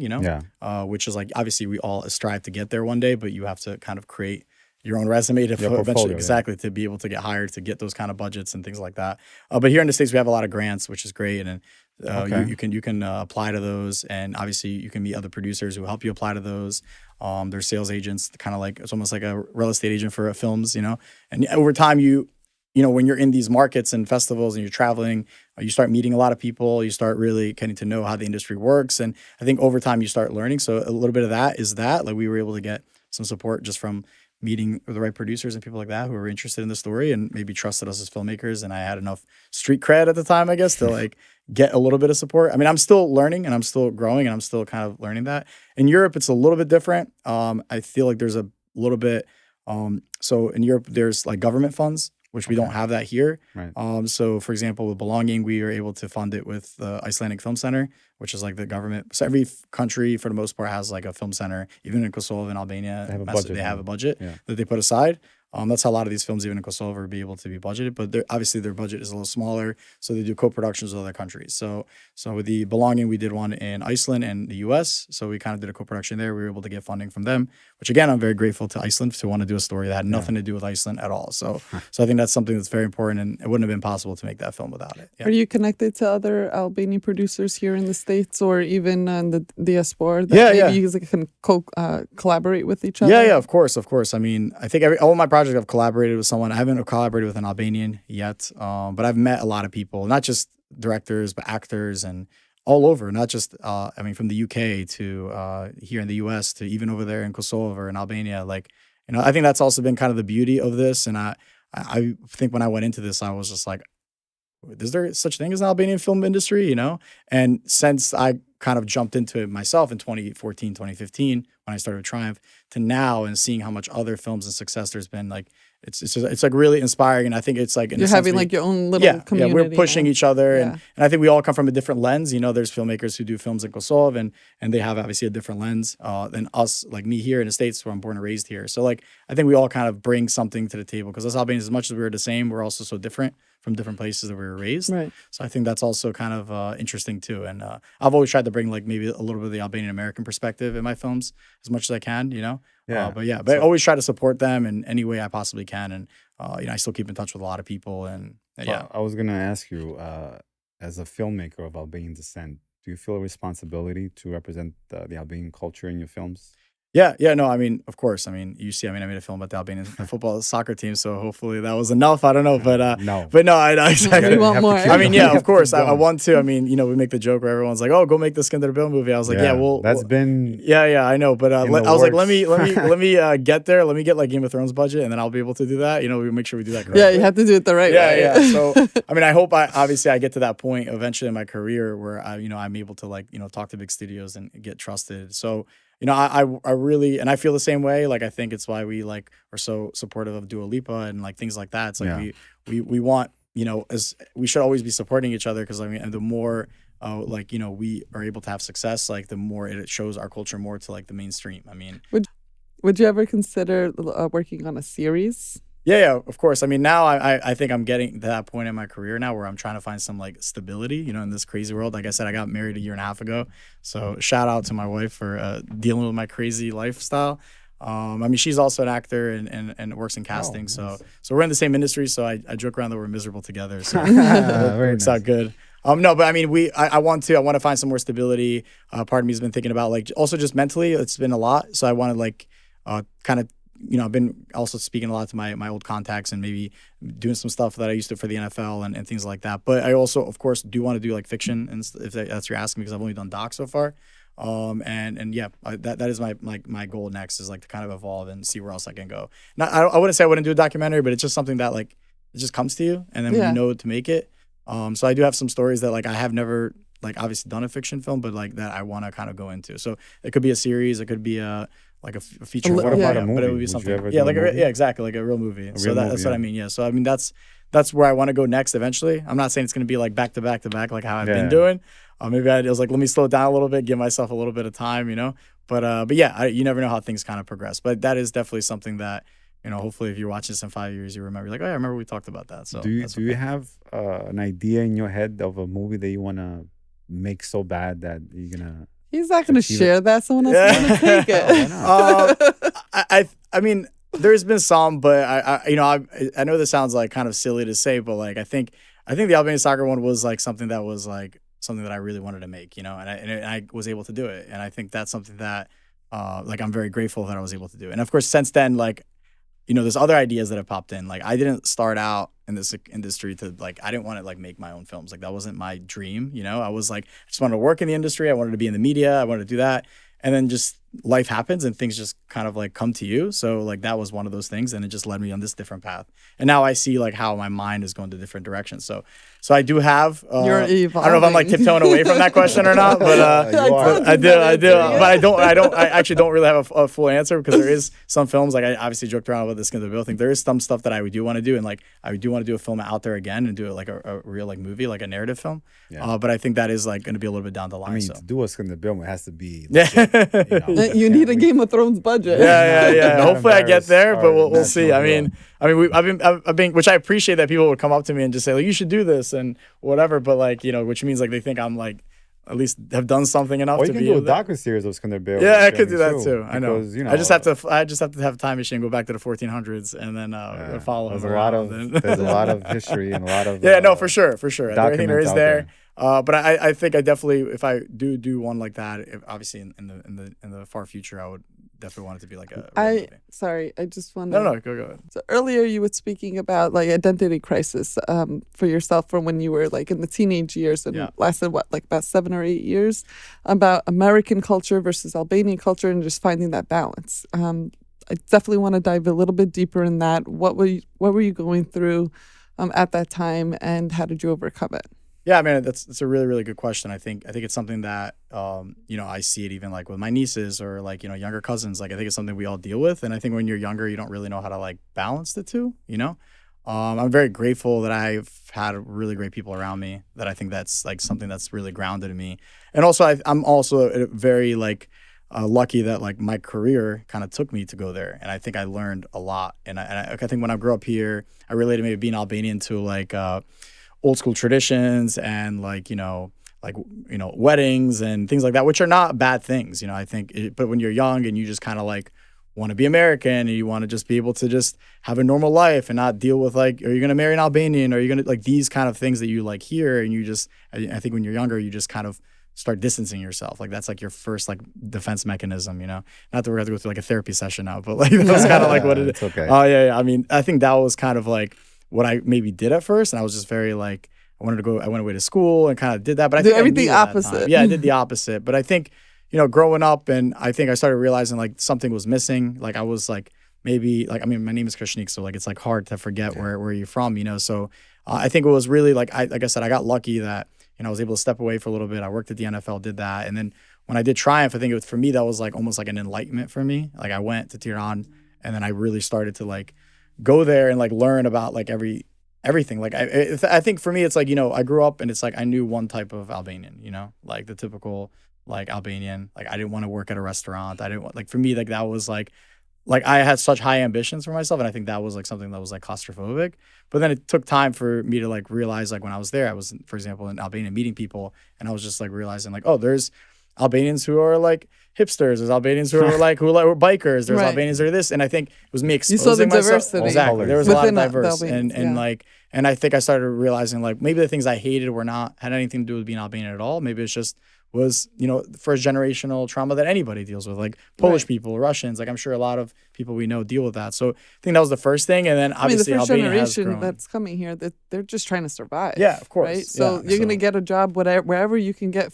Which is like, obviously we all strive to get there one day, but you have to kind of create your own resume to eventually to be able to get hired, to get those kind of budgets and things like that. But here in the States, we have a lot of grants, which is great, and you can apply to those, and obviously you can meet other producers who help you apply to those. There's sales agents, kind of like, it's almost like a real estate agent for films, and over time when you're in these markets and festivals and you're traveling, you start meeting a lot of people, you start really getting to know how the industry works, and I think over time you start learning. So a little bit of that is that, like, we were able to get some support just from meeting the right producers and people like that who were interested in the story and maybe trusted us as filmmakers. And I had enough street cred at the time, I guess, to like get a little bit of support. I mean, I'm still learning and I'm still growing and I'm still kind of learning that. In Europe, it's a little bit different. I feel like there's a little bit, so in Europe, there's like government funds, which we don't have that here. Right. So for example, with Belonging, we were able to fund it with the Icelandic Film Center, which is like the government. So every country, for the most part, has like a film center. Even in Kosovo and Albania, they have a budget that they put aside. That's how a lot of these films, even in Kosovo, be able to be budgeted. But obviously their budget is a little smaller, so they do co-productions with other countries. So with the Belonging, we did one in Iceland and the U.S. So we kind of did a co-production there. We were able to get funding from them, which again, I'm very grateful to Iceland to want to do a story that had nothing to do with Iceland at all. So I think that's something that's very important, and it wouldn't have been possible to make that film without it. Yeah. Are you connected to other Albanian producers here in the States or even in the diaspora that maybe you guys can collaborate with each other? Yeah, of course. I mean, I think all my projects I've collaborated with someone. I haven't collaborated with an Albanian yet, but I've met a lot of people, not just directors, but actors and all over, not just, I mean, from the UK to here in the US to even over there in Kosovo or in Albania. Like, I think that's also been kind of the beauty of this. And I think when I went into this, I was just like, is there such thing as an Albanian film industry, And since I kind of jumped into it myself in 2014, 2015, when I started Triumph, to now and seeing how much other films and success there's been, like, it's like really inspiring. And I think it's like, you're having like your own little community. Yeah, we're pushing each other. And I think we all come from a different lens. There's filmmakers who do films in Kosovo and they have obviously a different lens than us, like me here in the States, where I'm born and raised here. So like, I think we all kind of bring something to the table, because us Albanians, as much as we're the same, we're also so different from different places that we were raised. Right. So I think that's also kind of interesting too. And I've always tried to bring like maybe a little bit of the Albanian American perspective in my films as much as I can, Yeah. But I always try to support them in any way I possibly can. And, I still keep in touch with a lot of people. And I was going to ask you, as a filmmaker of Albanian descent, do you feel a responsibility to represent the Albanian culture in your films? Yeah, no, I mean, of course. I mean, you see, I made a film about the Albanian football soccer team, so hopefully that was enough. I don't know, but no, I exactly. We want more. I mean, yeah, of course, I want to. I mean, we make the joke where everyone's like, "Oh, go make the Skender Bill movie." I was like, "Yeah, well, that's been." Yeah, I know, but I was like, let me get there. Let me get like Game of Thrones budget, and then I'll be able to do that. We make sure we do that correctly. Yeah, you have to do it the right way. Yeah. So, I mean, I hope I get to that point eventually in my career where I'm able to like talk to big studios and get trusted. So. I really, and I feel the same way. Like, I think it's why we like are so supportive of Dua Lipa and like things like that. It's like we want, as we should always be supporting each other, because I mean, the more we are able to have success, like the more it shows our culture more to like the mainstream. I mean, would you ever consider working on a series Yeah, of course. I mean, now I think I'm getting to that point in my career now where I'm trying to find some like stability, in this crazy world. Like I said, I got married a year and a half ago. So shout out to my wife for dealing with my crazy lifestyle. I mean, she's also an actor and works in casting. Nice. So we're in the same industry. So I joke around that we're miserable together. So it Very works nice. out good. No, but I mean, I want to find some more stability. Part of me has been thinking about like also just mentally, it's been a lot. So I want to like kind of, I've been also speaking a lot to my old contacts and maybe doing some stuff that I used to for the NFL and things like that. But I also, of course, do want to do like fiction, and if that's what you're asking, because I've only done docs so far. And yeah, that is my goal next, is like to kind of evolve and see where else I can go. Not, I wouldn't say I wouldn't do a documentary, but it's just something that like it just comes to you, and then you know to make it. So I do have some stories that like I have never like obviously done a fiction film, but like that I want to kind of go into. So it could be a series, it could be a feature. What about a movie? But it would be something. Exactly, like a real movie. So that's what I mean. Yeah. So I mean that's where I want to go next eventually. I'm not saying it's going to be like back to back to back like how I've been doing. Maybe I was like, let me slow it down a little bit, give myself a little bit of time, But yeah, you never know how things kind of progress. But that is definitely something that hopefully if you're watching this in 5 years, you remember like, oh, yeah, I remember we talked about that. So do you have an idea in your head of a movie that you want to make so bad that you're gonna? He's not going to share that. Someone else is going to take it. I mean, there's been some, but I know this sounds like kind of silly to say, but like I think the Albanian soccer one was like something that was like something that I really wanted to make, and I was able to do it, and I think that's something that like I'm very grateful that I was able to do. And of course, since then, like there's other ideas that have popped in. Like I didn't start out in this industry to like I didn't want to like make my own films. Like that wasn't my dream. I was like I just wanted to work in the industry. I wanted to be in the media. I wanted to do that, and then just life happens and things just kind of like come to you. So like that was one of those things, and it just led me on this different path. And now I see like how my mind is going to different directions. So I do have. You're evolving. I don't know if I'm like tiptoeing away from that question or not, but I do. But I actually don't really have a full answer, because there is some films like I obviously joked around about the Skin of the Bill thing. There is some stuff that I do want to do, and like I do want to do a film out there again and do it like a real like movie, like a narrative film. Yeah. But I think that is like going to be a little bit down the line. I mean, so. to do a Skin of the Bill, it has to be. Legit, you need a Game of Thrones budget. Yeah. Hopefully I get there, but we'll see. I mean, I've been, which I appreciate that people would come up to me and just say like, you should do this and whatever. But like, which means like they think I'm like, at least have done something enough to be. Or you can do a docu-series of Skin of the Bill. Yeah, I could do that too. I know. Because, I just have to have a time machine and go back to the 1400s and then follow him around. There's a lot of history and a lot of no, for sure. I think there is there. But I think I definitely, if I do one like that, obviously in the far future, I would definitely want it to be like a real movie. Sorry, I just want to. No, go ahead. So earlier you were speaking about like identity crisis for yourself from when you were like in the teenage years and lasted like about 7 or 8 years, about American culture versus Albanian culture and just finding that balance. I definitely want to dive a little bit deeper in that. What were you going through at that time, and how did you overcome it? Yeah, I mean, that's a really, really good question. I think it's something that, I see it even like with my nieces or like, younger cousins. Like, I think it's something we all deal with. And I think when you're younger, you don't really know how to like balance the two, I'm very grateful that I've had really great people around me that I think that's like something that's really grounded in me. And also, I'm also very like lucky that like my career kind of took me to go there. And I think I learned a lot. And I think when I grew up here, I related maybe being Albanian to like, old school traditions and like weddings and things like that, which are not bad things, I think but when you're young and you just kind of like want to be American and you want to just be able to just have a normal life and not deal with like, are you going to marry an Albanian, or are you going to like these kind of things that you like hear, and you just, I think when you're younger, you just kind of start distancing yourself. Like that's like your first like defense mechanism, not that we're going to go through like a therapy session now, but like that's kind of like what it is. Okay. Yeah. I mean, I think that was kind of like what I maybe did at first, and I was just very like, I went away to school and kind of did that, but I think everything opposite. Yeah, I did the opposite. But I think, growing up, and I think I started realizing like something was missing. Like I was like, maybe like, I mean, my name is Kreshnik, so like it's like hard to forget where you're from, So I think it was really like I said, I got lucky that I was able to step away for a little bit. I worked at the NFL, did that, and then when I did Triumph, I think for me that was like almost like an enlightenment for me. Like I went to Tehran, and then I really started to like go there and like learn about like everything. Like I think for me, it's like, I grew up and it's like I knew one type of Albanian, like the typical like Albanian. Like I didn't want to work at a restaurant. I didn't want, like, for me, like that was like like I had such high ambitions for myself, and I think that was like something that was like claustrophobic. But then it took time for me to like realize, like when I was there, I was, for example, in Albania meeting people, and I was just like realizing like, oh, there's Albanians who are like hipsters, there's Albanians who are like were bikers, there's Albanians who are this, and I think it was me exposing you saw the myself. diversity. Exactly, there was a lot of diverse, Albanians, and like, and I think I started realizing like maybe the things I hated were not had anything to do with being Albanian at all. Maybe it's just was, you know, first generational trauma that anybody deals with, like Polish people, Russians. Like I'm sure a lot of people we know deal with that. So I think that was the first thing, and then obviously the first Albania generation that's coming here, that they're just trying to survive. Yeah, of course. Right. So you're gonna get a job wherever you can get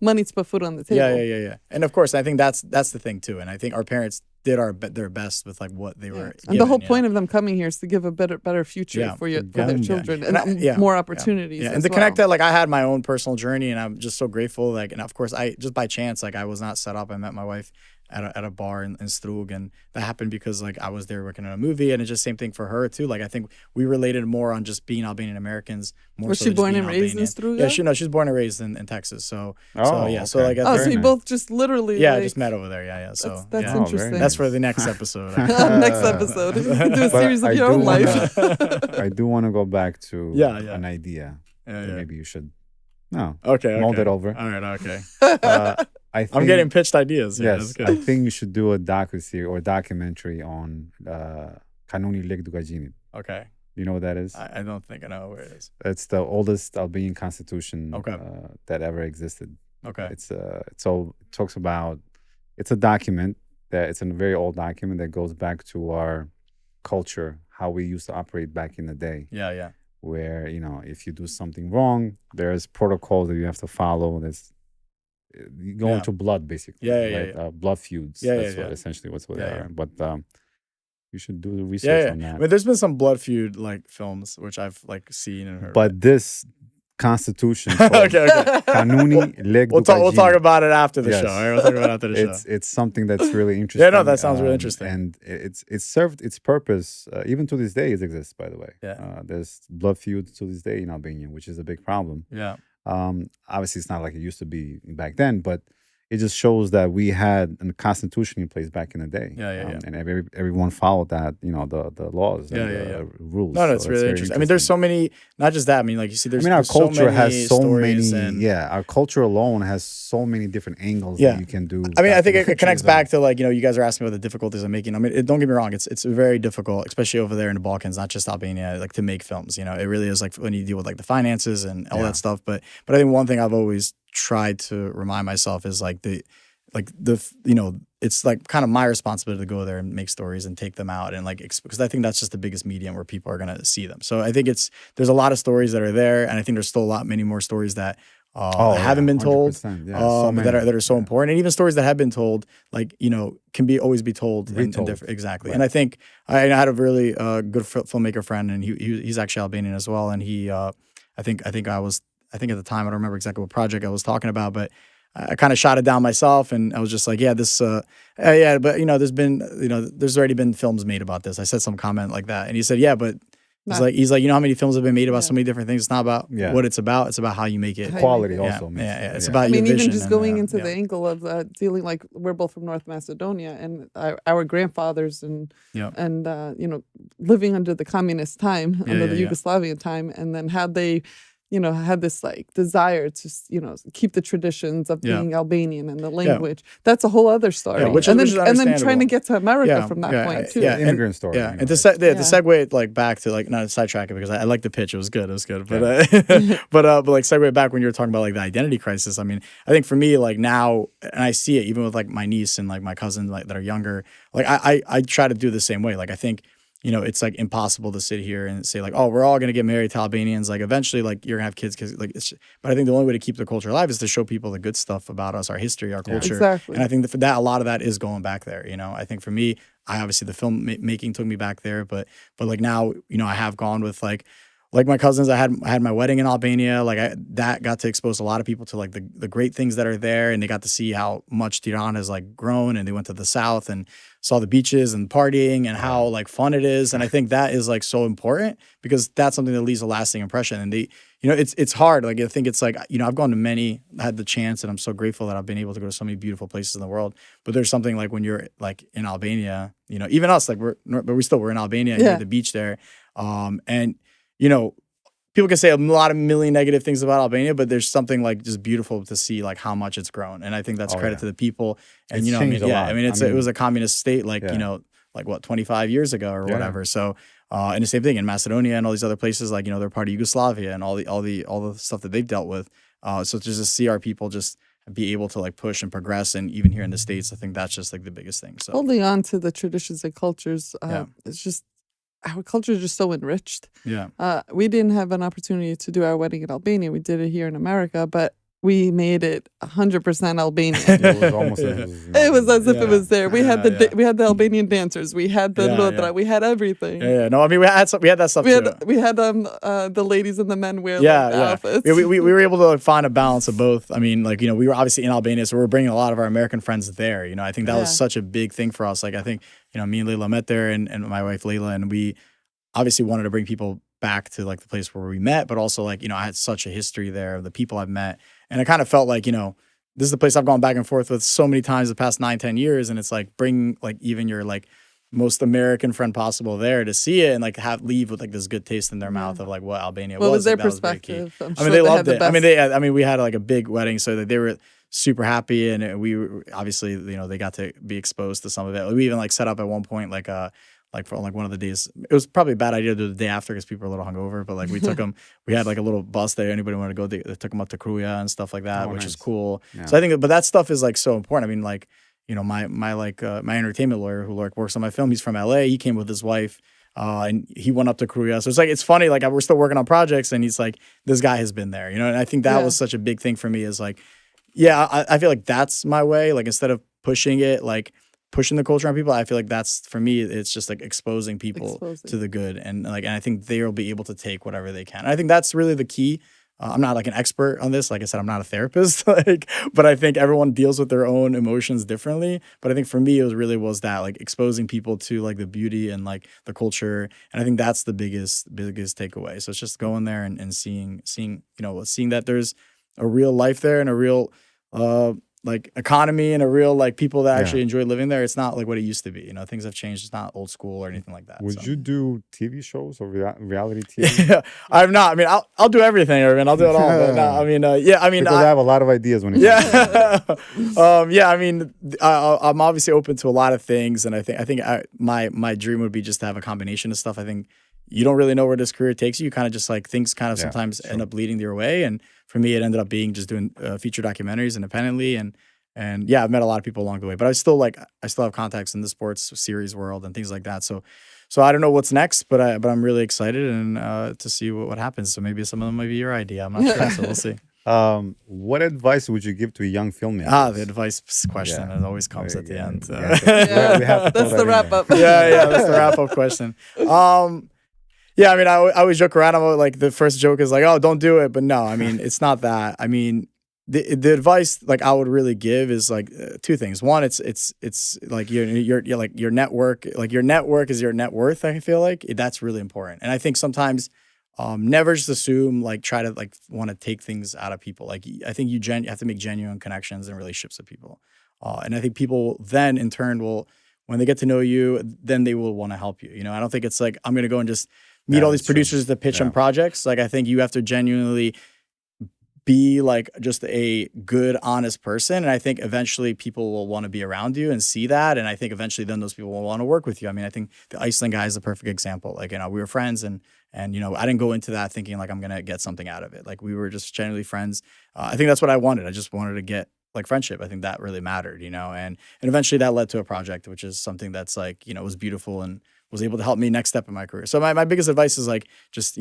money to put food on the table. Yeah. And of course, I think that's the thing too. And I think our parents did their best with like what they were. And the whole point of them coming here is to give a better future for their children and more opportunities. And to connect that, like I had my own personal journey, and I'm just so grateful. Like, and of course, I just by chance, like I was not set up. I met my wife at a bar in Strug, and that happened because like I was there working on a movie, and it's just same thing for her too. Like I think we related more on just being Albanian Americans. Was she born and raised in Strug? Yeah, she's born and raised in Texas. So so like so you both just literally just met over there. Yeah. So that's interesting. That's for the next episode. Next episode, you can do a series of your own life. I do want to go back to an idea. Maybe you should. No. Okay. Mold it over. All right. Okay. I'm getting pitched ideas. Yes, I think you should do a docuseries or documentary on Kanuni Lig Dugajinit. Okay. You know what that is? I don't think I know where it is. It's the oldest Albanian constitution that ever existed. Okay. So it talks about, it's a document that it's a very old document that goes back to our culture, how we used to operate back in the day. Yeah. Where, you know, if you do something wrong, there's protocols that you have to follow. You go into blood, basically. Blood feuds. That's essentially what they are. But you should do the research on that. I mean, there's been some blood feud like films which I've like seen and heard. But this constitution, okay. Kanuni Leg We'll talk about it after the show. All right? We'll talk about it after the show. It's something that's really interesting. Yeah, no, that sounds really interesting. And it's served its purpose. Even to this day, it exists. By the way, there's blood feuds to this day in Albania, which is a big problem. Yeah. Obviously, it's not like it used to be back then, but it just shows that we had a constitution in place back in the day. And everyone followed that, you know, the laws and the rules. No, it's really interesting. I mean, there's so many, not just that. I mean, like you see, there's our culture has so many. Our culture alone has so many different angles that you can do. I mean, I think it connects back to like, you know, you guys are asking about the difficulties of making. I mean, don't get me wrong, it's very difficult, especially over there in the Balkans, not just Albania, like to make films. You know, it really is like when you deal with like the finances and all that stuff. But I think one thing I've always tried to remind myself is like you know, it's like kind of my responsibility to go there and make stories and take them out and like because I think that's just the biggest medium where people are gonna see them. So I think there's a lot of stories that are there, and I think there's still many more stories that haven't been told that are so important, and even stories that have been told, like, you know, can always be told and different. Exactly. Right. And I think I had a really good filmmaker friend, and he's actually Albanian as well, and he I think at the time, I don't remember exactly what project I was talking about, but I kind of shot it down myself, and I was just like, but you know, there's already been films made about this. I said some comment like that, and he said, yeah, but he's like, you know how many films have been made about so many different things? It's not about what it's about. It's about how you make it. Quality also. It's about your vision. Even just going into the angle of dealing, like we're both from North Macedonia, and our grandfathers and you know, living under the communist time, under the Yugoslavian time, and then how they, you know, had this like desire to, you know, keep the traditions of being Albanian and the language. That's a whole other story. Which and is then trying to get to America from that point too. Immigrant story. Yeah, and to segue it like back to like, not to sidetrack it, because I like the pitch. It was good. But but like segue back when you were talking about like the identity crisis. I mean, I think for me, like now, and I see it even with like my niece and like my cousin like that are younger. Like I try to do the same way. Like I think, you know, it's like impossible to sit here and say like, oh, we're all going to get married to Albanians. Like eventually, like you're gonna have kids because like but I think the only way to keep the culture alive is to show people the good stuff about us, our history, our culture. Exactly. And I think that a lot of that is going back there. You know, I think for me, obviously the film making took me back there, but like now, you know, I have gone with like my cousins. I had my wedding in Albania. Like that got to expose a lot of people to like the great things that are there, and they got to see how much Tirana has like grown. And they went to the south and saw the beaches and partying and how like fun it is. And I think that is like so important because that's something that leaves a lasting impression. And they, it's hard. Like I think it's like, I've gone to many, had the chance, and I'm so grateful that I've been able to go to so many beautiful places in the world. But there's something like when you're like in Albania, even us, like we're in Albania and you're at the beach there. And people can say a lot of million negative things about Albania, but there's something like just beautiful to see like how much it's grown. And I think that's credit to the people. And it's changed a lot. It was a communist state, like, like what, 25 years ago or whatever. So, and the same thing in Macedonia and all these other places, like, they're part of Yugoslavia and all the stuff that they've dealt with. So to just see our people just be able to like push and progress, and even here in the States, I think that's just like the biggest thing. So holding on to the traditions and cultures, it's just, our culture is just so enriched. Yeah. We didn't have an opportunity to do our wedding in Albania. We did it here in America, but we made it 100% Albanian. It was almost it was as if it was there. We had we had the Albanian dancers. We had the Lodra. We had everything. Yeah. No, I mean, we had that stuff too. We had the ladies and the men wear outfits. We were able to find a balance of both. I mean, like, we were obviously in Albania, so we were bringing a lot of our American friends there. I think that was such a big thing for us. Like, I think, me and Layla met there, and my wife Layla, and we obviously wanted to bring people back to like the place where we met, but also like, I had such a history there of the people I've met. And I kind of felt like, this is the place I've gone back and forth with so many times the past 9-10 years. And it's like, bring like even your like most American friend possible there to see it and like leave with like this good taste in their mouth of like what Albania was. What was their like, perspective? I mean, they loved it. I mean, we had like a big wedding, so that they were super happy, and we were obviously, they got to be exposed to some of it. We even like set up at one point like for like one of the days, it was probably a bad idea to do the day after because people were a little hungover, but like we took them, we had like a little bus there. Anybody wanted to go, they took them up to Kruja and stuff like that, which is cool. Yeah. So I think, but that stuff is like so important. I mean, like, my entertainment lawyer who like works on my film, he's from LA. He came with his wife, and he went up to Kruja. So it's like, it's funny, like we're still working on projects, and he's like, this guy has been there, and I think that was such a big thing for me, is like, I feel like that's my way. Like, instead of pushing the culture on people, I feel like that's, for me, it's just like exposing people to the good, and I think they'll be able to take whatever they can. And I think that's really the key. I'm not like an expert on this. Like I said, I'm not a therapist, but I think everyone deals with their own emotions differently. But I think for me, it was that like exposing people to like the beauty and like the culture. And I think that's the biggest takeaway. So it's just going there and seeing that there's a real life there and a real, like economy and a real like people that actually enjoy living there. It's not like what it used to be. Things have changed. It's not old school or anything like that. Would you do TV shows or reality TV? Yeah, I'm not. I mean, I'll do everything, Irvin. I'll do it all. But no, I mean, because I have a lot of ideas when it comes to I mean, I'm obviously open to a lot of things, and I think my dream would be just to have a combination of stuff. I think you don't really know where this career takes you. You kind of just like things kind of sometimes end up leading your way. And for me, it ended up being just doing feature documentaries independently. And I've met a lot of people along the way, but I still have contacts in the sports series world and things like that. So I don't know what's next, but I'm really excited and to see what happens. So maybe some of them might be your idea. I'm not sure. So we'll see. What advice would you give to a young filmmaker? The advice question it always comes at the end. We have that's the wrap up. That's the wrap up question. I mean, I always joke around about like the first joke is like, oh, don't do it. But no, I mean, it's not that. I mean, the advice like I would really give is like two things. One, it's like your like your network, like your network is your net worth. I feel like that's really important. And I think sometimes never just assume, like try to like want to take things out of people. Like I think you have to make genuine connections and relationships with people. And I think people then in turn will, when they get to know you, then they will want to help you. I don't think it's like, I'm going to go and just meet all these producers to pitch on projects. Like I think you have to genuinely be like just a good, honest person. And I think eventually people will want to be around you and see that. And I think eventually then those people will want to work with you. I mean, I think the Iceland guy is the perfect example. Like, we were friends and I didn't go into that thinking like I'm going to get something out of it. Like we were just generally friends. I think that's what I wanted. I just wanted to get like friendship. I think that really mattered, and eventually that led to a project, which is something that's like, was beautiful and was able to help me next step in my career. So my biggest advice is like, just,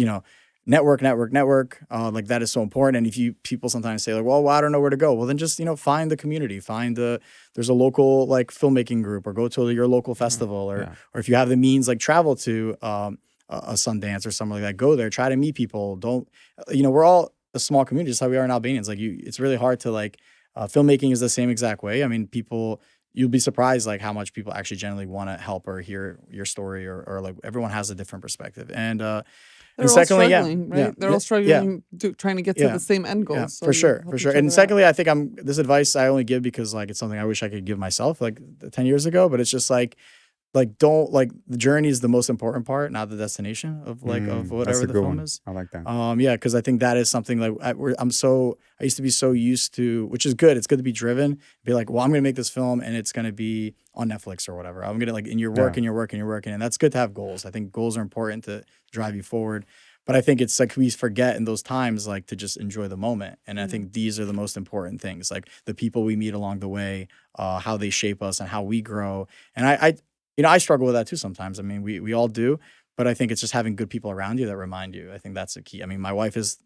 network. Like that is so important. And if people sometimes say like, well, I don't know where to go. Well, then just, find the community, there's a local like filmmaking group, or go to your local festival, or if you have the means, like travel to a Sundance or something like that, go there, try to meet people. Don't, we're all a small community, just how we are in Albania. It's like it's really hard to like, filmmaking is the same exact way. I mean, people, you'll be surprised like how much people actually generally want to help or hear your story, or like everyone has a different perspective. And they're all secondly, struggling, right? yeah, They're all struggling, trying to get to the same end goal. yeah, So for you sure, help for each sure. other And out. secondly, I think this advice I only give because like it's something I wish I could give myself like 10 years ago. But it's just like don't like the journey is the most important part, not the destination of like of whatever the film is. I like that. Yeah, because I think that is something like I used to be so used to, which is good. It's good to be driven. Be like, well, I'm gonna make this film and it's gonna be on Netflix or whatever. I'm gonna like, and you're working, you're working, you're working, and that's good to have goals. I think goals are important to drive you forward. But I think it's like we forget in those times like to just enjoy the moment. And I think these are the most important things, like the people we meet along the way, how they shape us and how we grow. And I struggle with that too sometimes. I mean, we all do, but I think it's just having good people around you that remind you. I think that's the key. I mean, my wife is,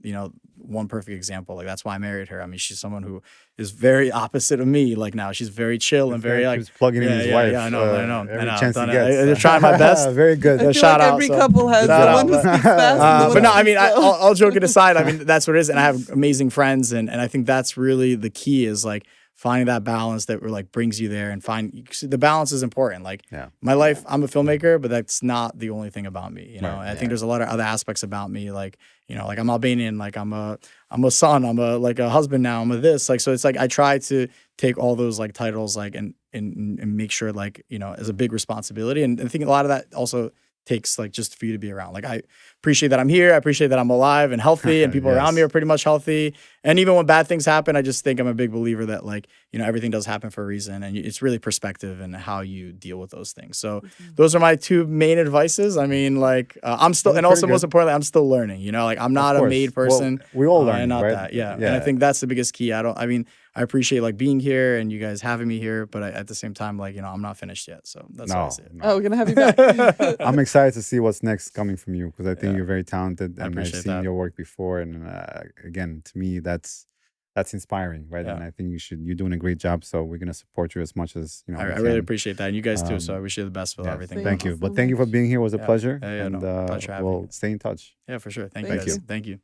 one perfect example. Like that's why I married her. I mean, she's someone who is very opposite of me. Like now she's very chill and very like plugging in his wife. Yeah, I know. Every I chance he I'm gets. trying my best. Very good. I feel Shout like out, every so- couple has the shout one who out. speaks fast. And the one But no, who I mean, speaks slow. all joking aside, I mean, that's what it is. And I have amazing friends. And I think that's really the key is like finding that balance that like brings you there and the balance is important. Like my life, I'm a filmmaker, but that's not the only thing about me. I think there's a lot of other aspects about me. Like, like I'm Albanian, like I'm a son, I'm a husband now, I'm a this, like, so it's like, I try to take all those like titles, like, and make sure like, as a big responsibility. And I think a lot of that also takes like just for you to be around. Like I appreciate that I'm here. I appreciate that I'm alive and healthy and people around me are pretty much healthy. And even when bad things happen, I just think I'm a big believer that like, everything does happen for a reason. And it's really perspective and how you deal with those things. So those are my two main advices. I mean, like I'm still, and also most importantly, I'm still learning, like I'm not a made person. Well, we all learn, not right? that. Yeah. And I think that's the biggest key. I appreciate like being here and you guys having me here, but at the same time, like, I'm not finished yet. So that's how I see it. Oh, we're going to have you back. I'm excited to see what's next coming from you because I think you're very talented and I've seen that. your work before. And again, to me, that's inspiring, right? And I think you're doing a great job. So we're going to support you as much as, I really appreciate that. And you guys too. So I wish you the best with everything. Thank you. But thank you for being here. It was a pleasure. Yeah, and pleasure having we'll you. stay in touch. Yeah, for sure. Thank you. guys. Thank you.